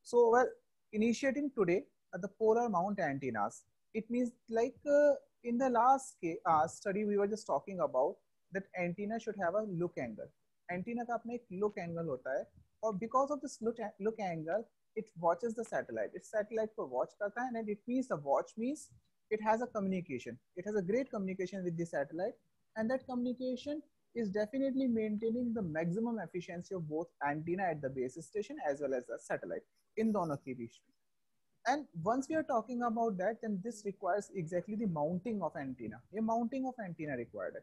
So well, initiating today the polar mount antennas, it means like in the last study we were just talking about that antenna should have a look angle. Antenna का अपना एक look angle होता है, और because of this look angle it watches the satellite. It satellite को watch करता है, and it means the watch means it has a communication. It has a great communication with the satellite, and that communication is definitely maintaining the maximum efficiency of both antenna at the base station as well as the satellite in दोनों के बीच में. And once we are talking about that, then this requires exactly the mounting of antenna. A mounting of antenna required.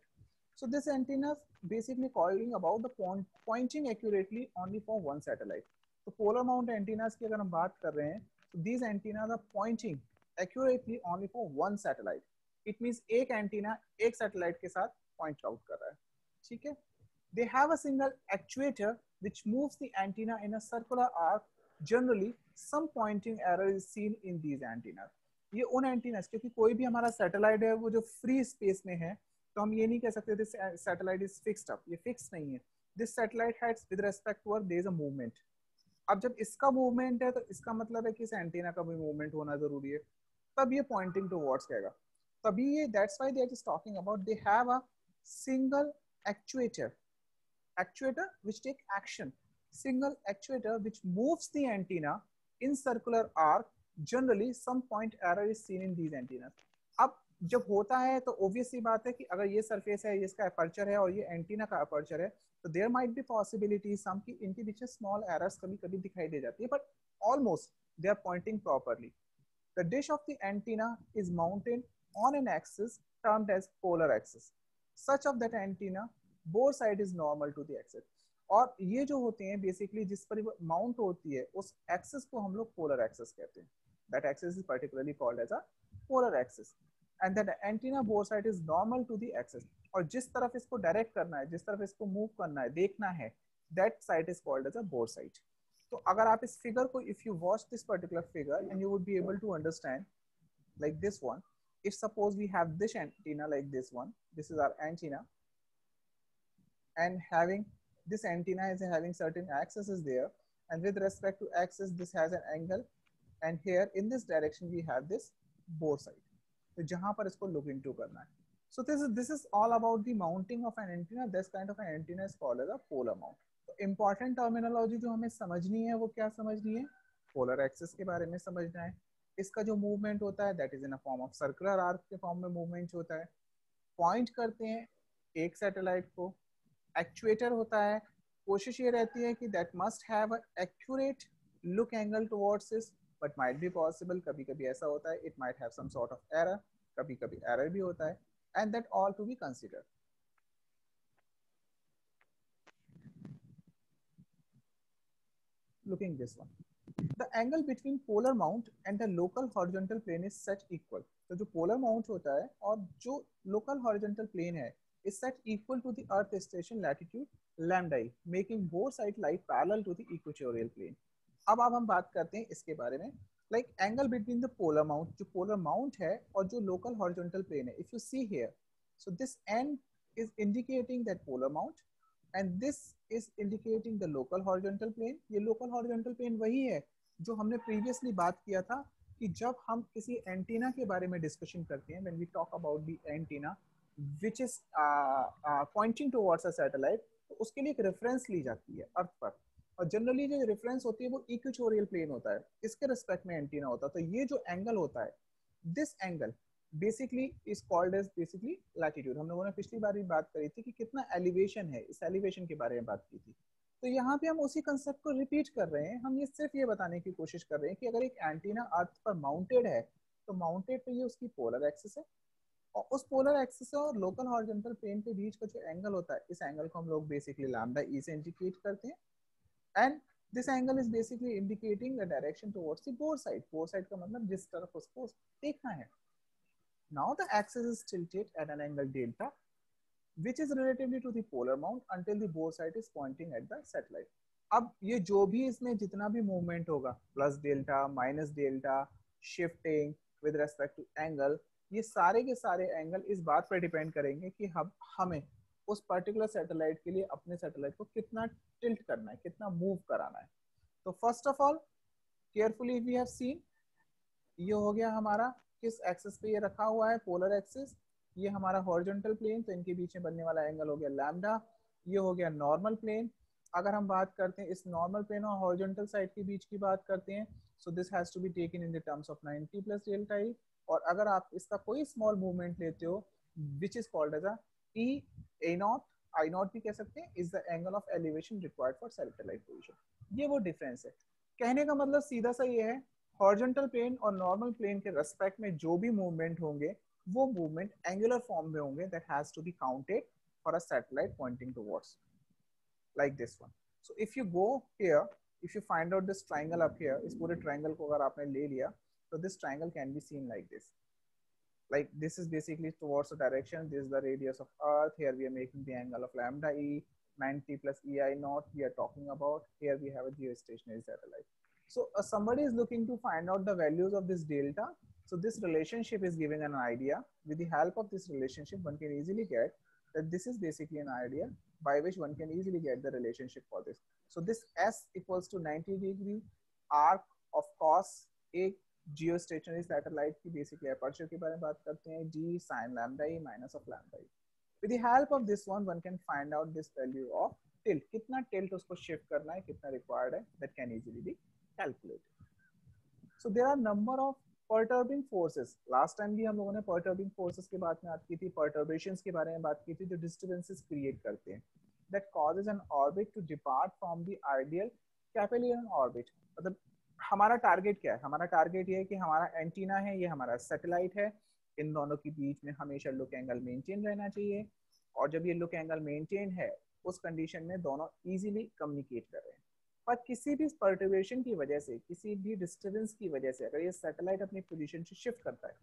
So this antenna basically calling about the pointing accurately only for one satellite. So polar mount antennas की अगर हम बात कर रहे हैं, so these antennas are pointing accurately only for one satellite. It means एक antenna एक satellite के साथ point out कर रहा है, ठीक है? They have a single actuator which moves the antenna in a circular arc. Generally, some pointing error is seen in these antennas. ये उन एंटीनास, क्योंकि कोई भी हमारा सैटेलाइट है वो जो फ्री स्पेस में है, तो हम ये नहीं कह सकते this satellite is fixed up, ये फिक्स नहीं है. This satellite has with respect to earth there is a movement. अब जब इसका मूवमेंट है तो इसका मतलब है कि इस एंटीना का भी मूवमेंट होना जरूरी है, तब ये पॉइंटिंग टुवर्ड्स कहेगा. तभी ये that's why they are just talking about they have a single actuator which take action, single actuator which moves the antenna in circular arc. Generally some point error is seen in these antennas. अब जब होता है तो obvious सी बात है कि अगर ये सरफेस है, ये इसका अपर्चर है और ये एंटीना का अपर्चर है, तो देयर माइट बी पॉसिबिलिटी सम की इनके बीच में स्मॉल एरर्स कभी कभी दिखाई दे जाती है, but almost they are pointing properly. The dish of the antenna is mounted on an axis termed as polar axis. Such of that antenna, both side is normal to the axis. और ये जो होते हैं basically जिस पर mount होती है उस एक्सिस को हम लोग पोलर एक्सिस कहते हैं. That axis is particularly called as a polar axis. And that antenna bore side is normal to the axis. और जिस तरफ इसको डायरेक्ट करना है, जिस तरफ इसको मूव करना है, देखना है, that side is called as a bore side. तो अगर आप इस फिगर को, if you watch this particular figure, and you would be able to understand like this one. If suppose we have this antenna like this one, this is our antenna, and having this antenna is having certain axis is there, and with respect to axis this has an angle, and here in this direction we have this bore side. तो जहां पर इसको look into करना है. So this is all about the mounting of an antenna. This kind of an antenna is called as a polar mount. तो important terminology जो हमें समझनी है वो क्या समझनी है? पोलर एक्सिस के बारे में समझना है. इसका जो मूवमेंट होता है that is in a form of circular arc के फॉर्म में मूवमेंट होता है. पॉइंट करते हैं एक सैटेलाइट को, एक्चुएटर होता है. कोशिश ये रहती है कि that must have accurate look angle towards this, but might be possible, कभी कभी ऐसा होता है it might have some sort of error, कभी कभी एरर भी होता है, and that all to be considered. Looking this one, the angle between polar mount and the local horizontal plane is set equal. तो जो polar mount होता है और जो local horizontal plane है is set equal to the earth station latitude lambda e, making both sides lie parallel to the equatorial plane. अब हम बात करते हैं इसके बारे में, like angle between the polar mount, जो polar mount है और जो local horizontal plane है. If you see here, so this end is indicating that polar mount, and this is indicating the local horizontal plane. ये local horizontal plane वही है जो हमने previously बात किया था कि जब हम किसी एंटीना के बारे में डिस्कशन करते हैं, when we talk about the antenna which is pointing towards a satellite, तो उसके लिए एक रेफरेंस ली जाती है अर्थ पर, और जनरली जो रेफरेंस होती है वो इक्वेटोरियल प्लेन होता है, इसके रिस्पेक्ट में एंटीना होता है. तो ये जो एंगल होता है, this angle basically is called as basically latitude. हम लोगों ने पिछली बार भी बात करी थी कि कितना एलिवेशन है, इस एलिवेशन के बारे में बात की थी. तो यहाँ पे हम उसी कंसेप्ट को रिपीट कर रहे हैं. हम ये सिर्फ ये बताने की कोशिश कर रहे हैं कि अगर एक एंटीना अर्थ पर माउंटेड है तो माउंटेड पे ये उसकी पोलर एक्सिस है, और उस पोलर एक्सिस और लोकल हॉरिजॉन्टल प्लेन के बीच का जो एंगल होता है, इस एंगल को हम लोग बेसिकली लैम्डा ई से इंडिकेट करते हैं. And this angle is basically indicating the direction towards the bore side. Bore side का मतलब जिस तरफ उसको देखना है. Now the axis is tilted at an angle delta, which is relatively to the polar mount until the bore side is pointing at the satellite. अब ये जो भी इसमें जितना भी मूवमेंट होगा, plus delta, minus delta, shifting with respect to angle, ये सारे के सारे एंगल इस बात पर डिपेंड करेंगे कि हमें उस पर्टिकुलर सैटेलाइट के लिए अपने सैटेलाइट को कितना टिल्ट करना है, कितना मूव कराना है. तो first of all carefully we have seen, ये हो गया हमारा किस एक्सिस पे ये रखा हुआ है, पोलर एक्सिस, ये हमारा हॉरिजॉन्टल प्लेन, तो इनके बीच में बनने वाला एंगल हो गया लैम्डा। ये हो गया नॉर्मल प्लेन। अगर हम बात करते हैं इस नॉर्मल प्लेन और हॉरिजॉन्टल साइड के बीच की बात करते हैं, so this has to be taken in the terms of 90 plus delta E. और अगर आप इसका कोई स्मॉल मूवमेंट लेते हो which is called as E A naught, I naught भी कह सकते हैं, is the angle of elevation required for satellite position. ये वो डिफरेंस है। कहने का मतलब सीधा सा ये है, हॉरिजॉन्टल प्लेन और नॉर्मल प्लेन के रेस्पेक्ट में जो भी मूवमेंट होंगे वो मूवमेंट एंगुलर फॉर्म में होंगे, that has to be counted for a satellite pointing towards, like this one. So if you go here, if you find out this triangle up here, इस पूरे triangle को अगर आपने ले लिया, तो this triangle can be seen like this. Like this is basically towards the direction. This is the radius of Earth. Here we are making the angle of lambda e, 90 plus ei naught. We are talking about. Here we have a geostationary satellite. So somebody is looking to find out the values of this delta. So this relationship is giving an idea. With the help of this relationship, one can easily get that this is basically an idea by which one can easily get the relationship for this. So this s equals to 90-degree arc of cos a geostationary satellite की basically aperture के बारे में बात करते हैं, जी sin lambda e minus of lambda e. With the help of this one can find out this value of tilt. कितना tilt उसको shift करना है, कितना required है, that can easily be calculated. So there are number of perturbing forces. Last time भी हम लोगों ने perturbing forces के बारे में बात की थी, perturbations के बारे में बात की थी, जो disturbances create करते हैं, that causes an orbit to depart from the ideal Capellian orbit. मतलब हमारा टारगेट क्या है, हमारा टारगेट ये है कि हमारा एंटीना है, ये हमारा सैटेलाइट है, इन दोनों के बीच में हमेशा लुक एंगल मेंटेन रहना चाहिए, और जब ये लुक एंगल मेंटेन है उस कंडीशन में दोनों इजीली कम्युनिकेट कर रहे हैं। पर किसी भी पर्टर्बेशन की वजह से, किसी भी डिस्टर्बेंस की वजह से अगर ये सैटेलाइट अपनी पोजीशन से शिफ्ट करता है,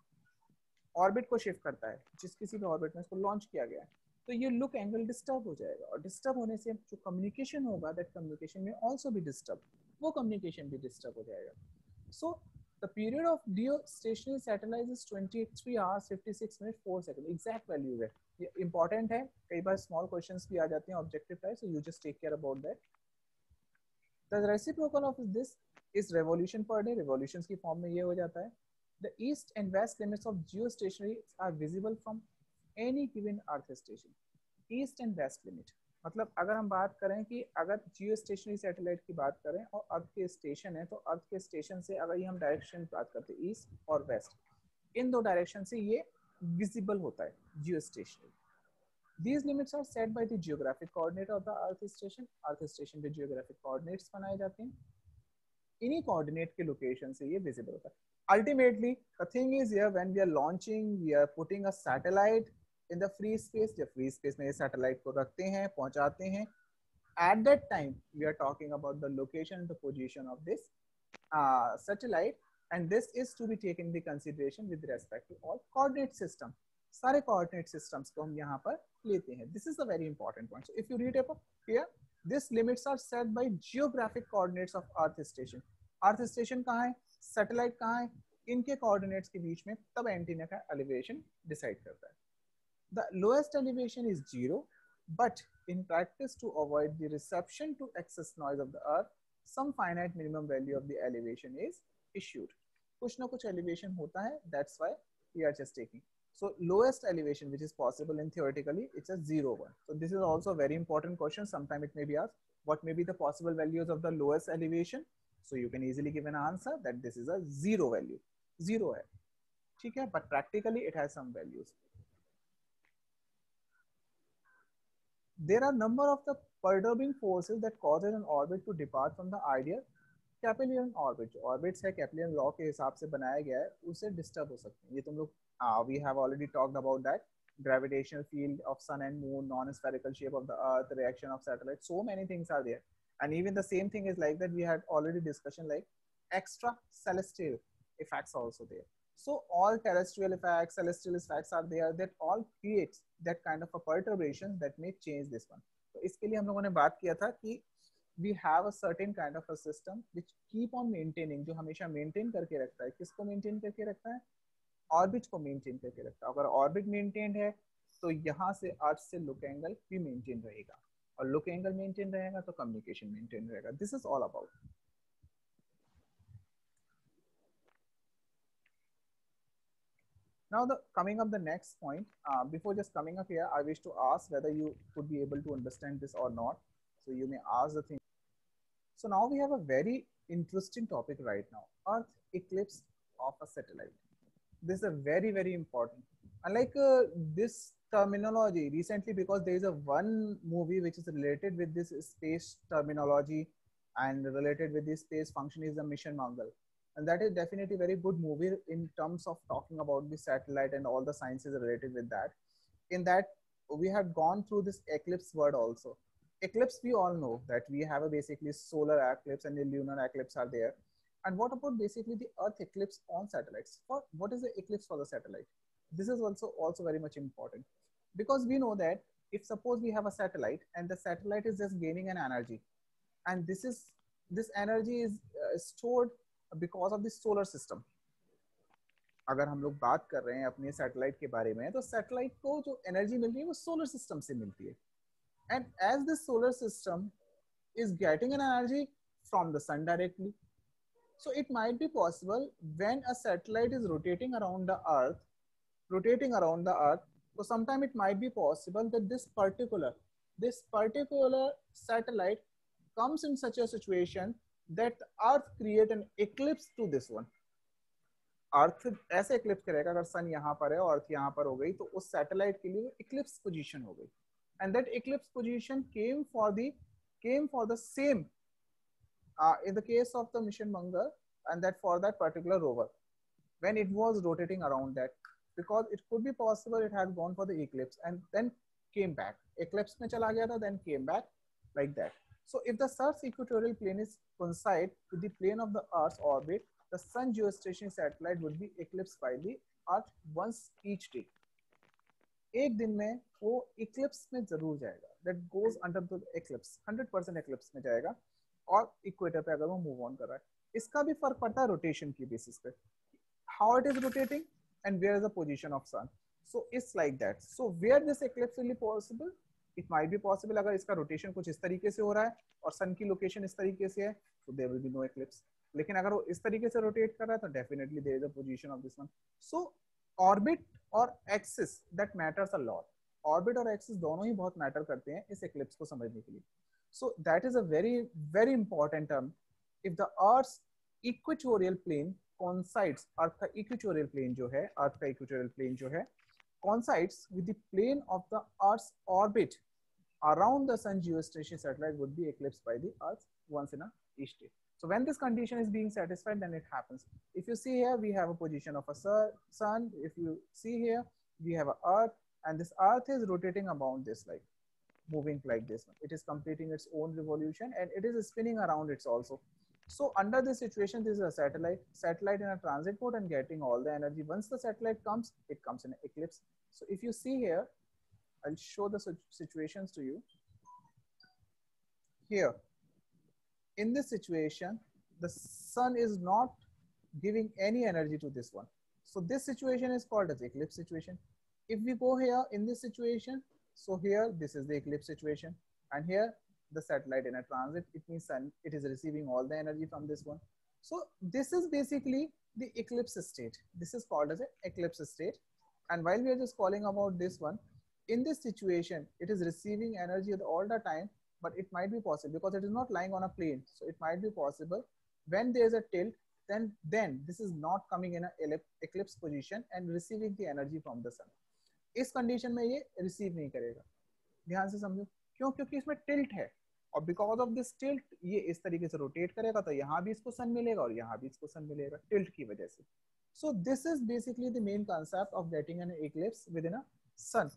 ऑर्बिट को शिफ्ट करता है, जिस किसी भी ऑर्बिट में इसको लॉन्च किया गया है, तो ये लुक एंगल डिस्टर्ब हो जाएगा, और डिस्टर्ब होने से जो कम्युनिकेशन होगा, दैट कम्युनिकेशन में आल्सो भी डिस्टर्ब, वो कम्युनिकेशन भी डिस्टर्ब हो जाएगा। So the period of geostationary satellite is 23 hours 56 minutes 4 seconds। Exact values है, ये इंपॉर्टेंट है, कई बार स्मॉल क्वेश्चंस भी आ जाते हैं objective type, so you just take care about that. The reciprocal of this is revolution per day, revolutions की form में ये हो जाता है। The east and west limits of geostationary are visible from any given Earth station. East and west limit मतलब अगर हम बात करें कि अगर जियोस्टेशनरी सैटेलाइट की बात करें और अर्थ के स्टेशन है, तो अर्थ के स्टेशन से अगर ये हम डायरेक्शन बात करते हैं ईस्ट और वेस्ट, इन दो डायरेक्शन से ये विजिबल होता है geostationary. These limits are set by the geographic coordinate of the Earth station. Earth station पे geographic coordinates बनाए जाते हैं, इन्हीं कोऑर्डिनेट के लोकेशन से ये विजिबल होता है। Ultimately the thing is here, when we are launching, we are putting a satellite in the free space, जब फ्री स्पेस में ये सैटेलाइट को रखते हैं, पहुंचाते हैं, at that time we are talking about the location and the position of this satellite, and this is to be taken into consideration with respect to all coordinate system। सारे coordinate systems को हम यहाँ पर लेते हैं। This is a very important point. So if you read up here, these limits are set by geographic coordinates of Earth station. Earth station कहाँ है, satellite कहाँ है, इनके coordinates के बीच में तब एंटीना का elevation decide करता है। The lowest elevation is 0, but in practice to avoid the reception to excess noise of the earth, some finite minimum value of the elevation is issued. कुछ ना कुछ elevation होता है, that's why we are just taking. So lowest elevation which is possible in theoretically, it's a 0, 1. So this is also a very important question. Sometime it may be asked, what may be the possible values of the lowest elevation? So you can easily give an answer that this is a 0 value. 0 है, ठीक है, but practically it has some values. There are number of the perturbing forces that causes an orbit to depart from the ideal Capellian orbit. जो orbits है Capellian law के हिसाब से बनाया गया है, उससे disturb हो सकते हैं। ये तुम लोग we have already talked about that, gravitational field of sun and moon, non-spherical shape of the earth, reaction of satellite, so many things are there, and even the same thing is like that we had already discussion like extra celestial effects also there. So all terrestrial effects, celestial effects are there, that all creates that kind of a perturbation that may change this one. तो इसके लिए हम लोगों ने बात किया था कि we have a certain kind of a system which keep on maintaining, जो हमेशा maintain करके रखता है, किसको maintain करके रखता है, ऑर्बिट को मेंटेन करके रखता है। अगर ऑर्बिट मेंटेन है तो यहाँ से अर्थ से लुक एंगल भी मेंटेन रहेगा, और लुक एंगल मेंटेन रहेगा तो कम्युनिकेशन मेंटेन रहेगा। This is all about. Now, the coming up the next point. Before just coming up here, I wish to ask whether you could be able to understand this or not. So you may ask the thing. So now we have a very interesting topic right now: Earth eclipse of a satellite. This is a very important. Unlike this terminology recently, because there is a one movie which is related with this space terminology and related with this space function is the Mission Mangal, and that is definitely very good movie in terms of talking about the satellite and all the sciences related with that. In that, we have gone through this eclipse word also. Eclipse, we all know that we have a basically solar eclipse and the lunar eclipse are there. And what about basically the Earth eclipse on satellites? For what is the eclipse for the satellite? This is also very much important, because we know that if suppose we have a satellite and the satellite is just gaining an energy, and this energy is stored because of the solar system. अगर हम लोग बात कर रहे हैं अपने satellite के बारे में, तो सैटेलाइट को जो एनर्जी मिल रही है वो सोलर सिस्टम से मिलती है. And as this solar system is getting an energy from the sun directly. So it might be possible when a satellite is rotating around the earth, so sometime it might be possible that this particular satellite comes in such a situation that earth create an eclipse to this one. अर्थ ऐसे Eclipse करेगा, अगर सन यहाँ पर है और अर्थ यहाँ पर हो गई, तो उस सैटेलाइट के लिए इक्लिप्स पोजीशन हो गई. And that Eclipse position came for the same in the case of the mission Mangal, and that for that particular rover when it was rotating around that, because it could be possible it had gone for the eclipse and then came back, eclipse में चला गया था, then came back, like that. So if the sun's equatorial plane is coincide to the plane of the earth's orbit, the sun geostationary satellite would be eclipsed by the earth once each day. एक दिन में वो Eclipse में जरूर जाएगा, that goes under the Eclipse, 100% Eclipse में जाएगा, और इक्वेटर पे अगर वो मूव ऑन कर रहा है. इसका भी फर्क पड़ता है रोटेशन की बेसिस पे, how it is rotating and where is the position of sun. So it's like that. So where this eclipse will be possible, it might be possible अगर इसका रोटेशन कुछ इस तरीके से हो रहा है और सन की लोकेशन इस तरीके से है, तो there will be no eclipse. लेकिन अगर वो इस तरीके से रोटेट कर रहा है तो definitely there is a position of this one. So orbit और axis that matters a lot. Orbit और एक्सिस दोनों ही बहुत मैटर करते हैं इस इक्लिप्स को समझने के लिए. So that is a very important term. If the earth's equatorial plane coincides, earth का इक्वेटोरियल प्लेन जो है, अर्थ का इक्वेटोरियल प्लेन जो है coincides with the plane of the earth's orbit around the sun, geostationary satellite would be eclipsed by the earth once in a each day. So when this condition is being satisfied, then it happens. If you see here, we have a position of a sun. If you see here, we have a earth, and this earth is rotating about this, like moving like this. It is completing its own revolution and it is spinning around it also. So under this situation, this is a satellite in a transit mode and getting all the energy. Once the satellite comes, it comes in an eclipse. So if you see here, I'll show the situations to you. Here, in this situation, the sun is not giving any energy to this one. So this situation is called as eclipse situation. If we go here in this situation, so here this is the eclipse situation, and here the satellite in a transit, it means sun, it is receiving all the energy from this one. So this is basically the eclipse state. This is called as an eclipse state. And while we are just calling about this one, in this situation, it is receiving energy all the time, but it might be possible because it is not lying on a plane. So it might be possible when there is a tilt, then this is not coming in an eclipse position and receiving the energy from the sun. इस condition में ये receive नहीं करेगा. ध्यान से समझो, क्यों? क्योंकि इसमें टिल्ट है, और बिकॉज ऑफ दिस टिल्ट ये इस तरीके से रोटेट करेगा, तो यहाँ भी इसको सन मिलेगा और यहाँ भी इसको सन मिलेगा टिल्ट की वजह से. So this is basically the main concept of getting an eclipse within a sun.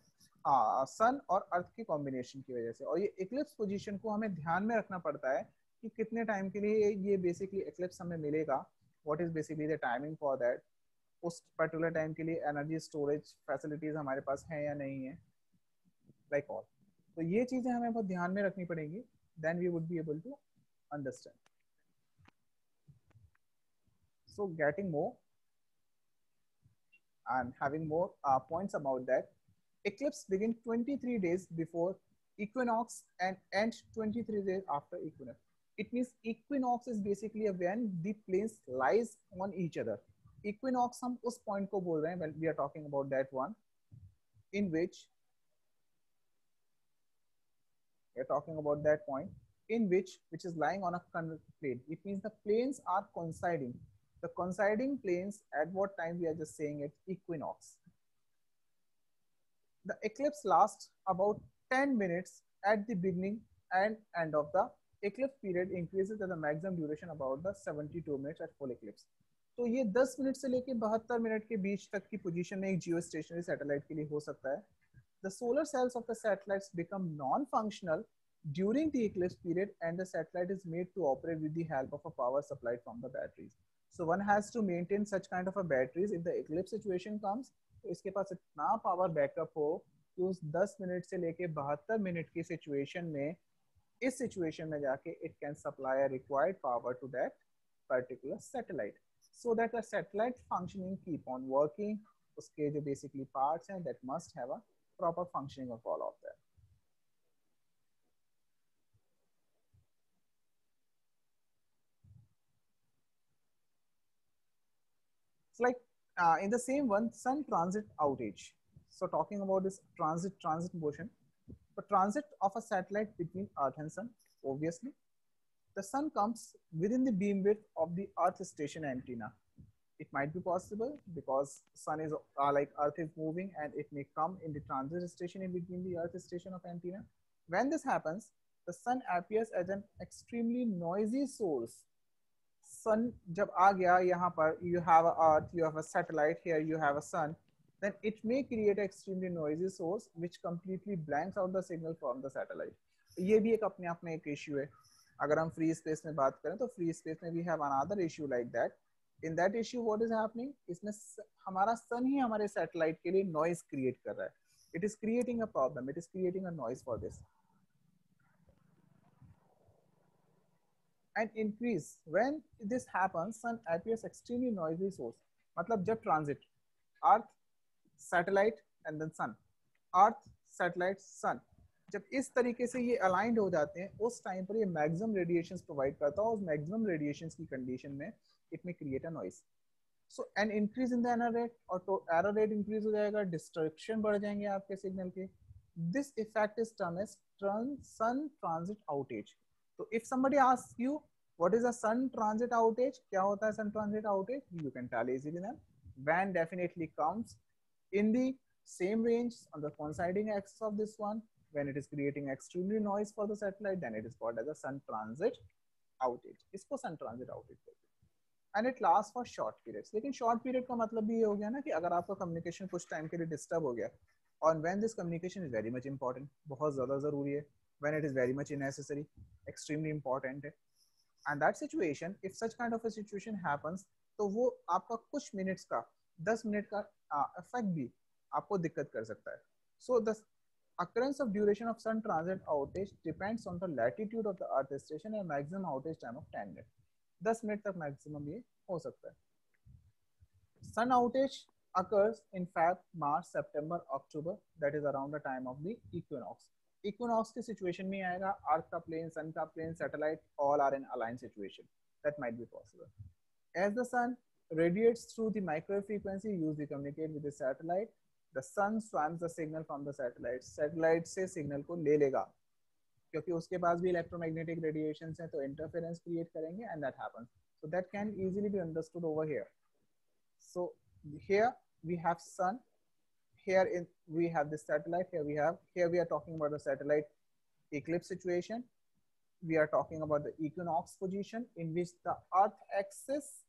Sun और अर्थ की कॉम्बिनेशन की वजह से. और ये इक्लिप्स पोजीशन को हमें ध्यान में रखना पड़ता है कि कितने टाइम के लिए ये बेसिकली इक्लिप्स हमें मिलेगा, what is basically the timing for that, उस पर्टिकुलर टाइम के लिए एनर्जी स्टोरेज फैसिलिटीज हमारे पास हैं या नहीं है, लाइक ऑल. तो ये चीजें हमें बहुत ध्यान में रखनी पड़ेंगी, then we would be able to understand. So getting more and having more points about that, eclipse begin 23 days before equinox and end 23 days after equinox. It means equinox is basically when the planes lies on each other. Equinox हम उस point को बोल रहे हैं when we are talking about that one in which we are talking about that point in which is lying on a plane. It means the planes are coinciding. The coinciding planes at what time we are just saying it equinox. The eclipse lasts about 10 minutes at the beginning and end of the eclipse period increases to the maximum duration about the 72 minutes at full eclipse. तो ये 10 minute से लेके 72 minute के बीच तक की position में एक जियो stationery satellite के लिए हो सकता है. The solar cells of the satellites become non-functional during the eclipse period and the satellite is made to operate with the help of a power supplied from the batteries. So one has to maintain such kind of a batteries if the eclipse situation comes. तो इसके पास इतना power backup हो कि उस 10 minute से लेके 72 minute की situation में इस सिचुएशन में जाके it can supply a required power to that particular satellite so that the satellite functioning keep on working. उसके जो basically parts हैं that must have a proper functioning of all of that. It's like in the same one, sun transit outage. So talking about this transit motion, the transit of a satellite between Earth and Sun, obviously, the sun comes within the beam width of the Earth station antenna. It might be possible because sun is like Earth is moving and it may come in the transit station in between the Earth station of antenna. When this happens, the sun appears as an extremely noisy source. Sun जब आ गया यहाँ पर you have a earth, you have a satellite, here you have a sun, then it may create an extremely noisy source which completely blanks out the signal from the satellite. ये भी एक अपने आप में एक issue है. अगर हम free space में बात करें तो free space में we have another issue like that. In that issue what is happening? इसमें हमारा sun ही हमारे satellite के लिए noise create कर रहा है. It is creating a problem. It is creating a noise for this. And increase when this happens, sun appears extremely noisy source. मतलब जब transit earth satellite and then sun, earth satellite sun, जब इस तरीके से ये aligned हो जाते हैं उस टाइम पर ये maximum radiations provide करता है. उस maximum radiations की condition में it may create a noise. So an increase in the error rate और तो error rate increase हो जाएगा, distortion बढ़ जाएंगे आपके signal के. This effect is termed as sun transit outage. So if somebody asks you what is a sun transit outage, क्या होता है sun transit outage? You can tell easily then. When definitely comes in the same range on the coinciding axis of this one, when it is creating extremely noise for the satellite, then it is called as a sun transit outage. इसको sun transit outage कहते हैं. And it lasts for short periods. लेकिन short period का मतलब भी ये हो गया ना कि अगर आपका communication कुछ time के लिए disturb हो गया और when this communication is very much important, बहुत ज़्यादा ज़रूरी है, when it is very much necessary, extremely important है, and that situation, if such kind of a situation happens, तो वो आपका कुछ minutes का 10 मिनट का effect भी आपको दिक्कत कर सकता है. So the occurrence of duration of sun transit outage depends on the latitude of the earth station and maximum outage time of 10 minutes. 10 minute तक मैक्सिमम ये हो सकता है. Sun outage occurs in Feb, March, September, October. That is around the time of the equinox. Equinox की situation में आएगा अर्थ का plane, sun का plane, satellite all are in aligned situation. That might be possible. As the sun radiates through the microwave frequency used to communicate with the satellite, the sun swams the signal from the satellite. Satellite से signal को ले लेगा क्योंकि उसके पास भी electromagnetic radiations हैं तो interference create करेंगे and that happens. So that can easily be understood over here. So here we have sun, here we have the satellite, here we are talking about the satellite eclipse situation. We are talking about the equinox position in which the earth axis,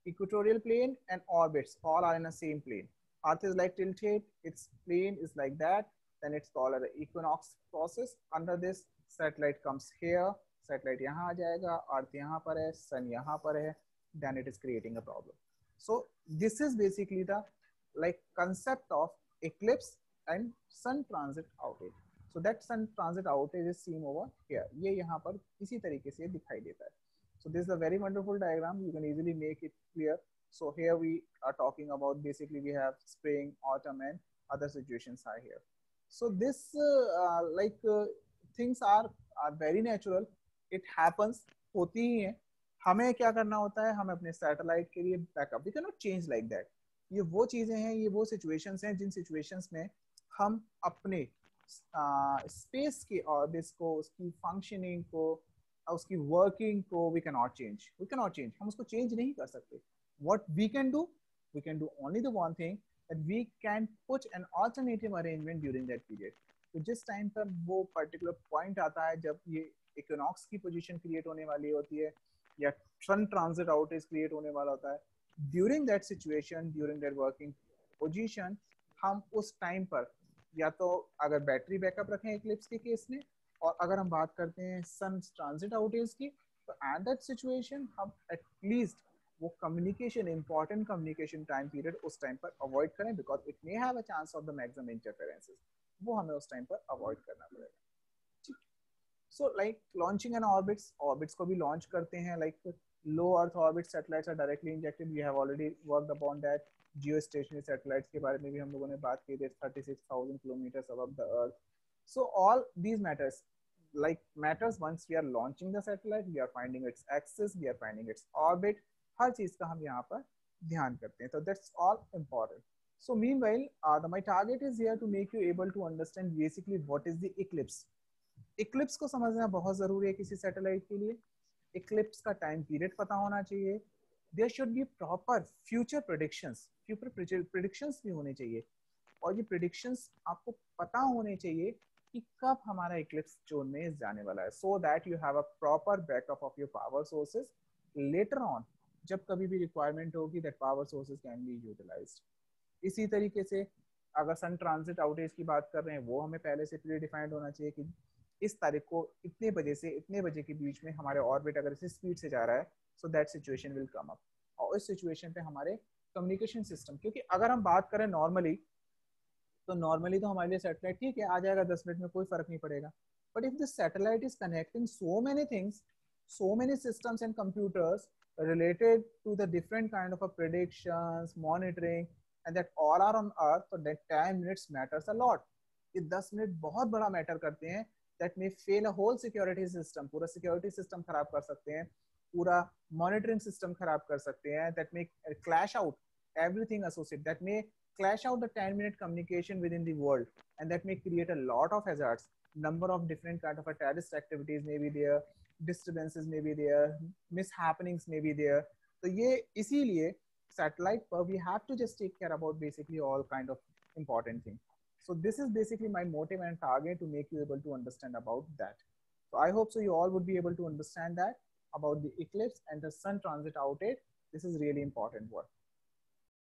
equatorial plane and orbits all are in the same plane. Earth is like tilted, its plane is like that, then it's called the equinox process. Under this, satellite comes here, satellite यहाँ आ जाएगा, earth यहाँ पर है, sun यहाँ पर है, then it is creating a problem. So this is basically the like concept of eclipse and sun transit outage. So that sun transit outage is seen over here. ये यहाँ पर इसी तरीके से दिखाई देता है. So this is a very wonderful diagram. You can easily make it clear. So here we are talking about basically we have spring, autumn, and other situations are here. So this things are very natural. It happens, होती ही है. हमें क्या करना होता है, हमें अपने satellite के लिए backup, we can not change like that. ये वो चीजें हैं, ये वो सिचुएशंस हैं जिन सिचुएशंस में हम अपने स्पेस के ऑर्बिट्स को, उसकी फंक्शनिंग को, उसकी वर्किंग को वी कैन नॉट चेंज, हम उसको चेंज नहीं कर सकते। What we can do only the one thing, that we can put an alternative arrangement during that period. तो जिस टाइम पर वो पर्टिकुलर पॉइंट आता है जब ये इक्विनॉक्स की पोजीशन क्रिएट होने वाली होती है या सन ट्रांजिट आउटेज क्रिएट होने वाला होता है, during that situation, during that working position, हम उस टाइम पर या तो अगर बैटरी बैकअप रखें इक्लिप्स के केस में, और अगर हम बात करते हैं सन ट्रांजिट आउटेज की, तो एट दैट सिचुएशन हम एटलीस्ट वो communication, important communication time period उस टाइम पर अवॉइड करें, because it may have a chance of the maximum interferences, वो हमें उस टाइम पर अवॉइड करना पड़ेगा। So like launching an orbits, orbits को भी लॉन्च करते हैं, like low earth orbit satellites are directly injected, we have already worked upon that. Geostationary satellites के बारे में भी हम लोगों ने बात की थी, 36,000 kilometre above the earth. So all these matters once we are launching the satellite, we are finding its axis, we are finding its orbit, हर चीज का हम यहाँ पर ध्यान करते हैं, तो that's all important. So meanwhile, my target is here to make you able to understand basically what is the eclipse. Eclipse को समझना बहुत जरूरी है किसी सैटेलाइट के लिए। इक्लिप्स का टाइम पीरियड पता होना चाहिए, there should be proper future predictions, future predictions भी होने चाहिए, और ये प्रेडिक्शंस आपको पता होने चाहिए कि कब हमारा इक्लिप्स जोन में जाने वाला है, so that you have a proper backup of your power sources later on, जब कभी भी रिक्वायरमेंट होगी that power sources can be utilized. इसी तरीके से अगर सन ट्रांजिट आउटेज की बात कर रहे हैं, वो हमें पहले से प्री डिफाइंड होना चाहिए कि इस तारीख को इतने बजे से इतने बजे के बीच में हमारे ऑर्बिट अगर इसी स्पीड से जा रहा है, so that situation will come up. और इस सिचुएशन पे हमारे कम्युनिकेशन सिस्टम, क्योंकि अगर हम बात करें नॉर्मली, तो नॉर्मली तो हमारे लिए सैटेलाइट ठीक है, आ जाएगा 10 मिनट में, कोई फर्क नहीं पड़ेगा। But if this satellite is connecting so many things, so many systems and computers related to the different kind of a predictions, monitoring, and that all are on earth, so that 10 minutes matters a lot. ये 10 minute बहुत बड़ा matter करते हैं, that may fail a whole security system, पूरा security system खराब कर सकते हैं, पूरा monitoring system खराब कर सकते हैं, that may clash out everything associated, that may clash out the 10-minute communication within the world, and that may create a lot of hazards. Number of different kind of a terrorist activities may be there, disturbances may be there, mishappenings may be there. तो ये इसीलिए satellite पर we have to just take care about basically all kind of important things. So this is basically my motive and target to make you able to understand about that. So I hope so you all would be able to understand that about the eclipse and the sun transit outage. This is really important work.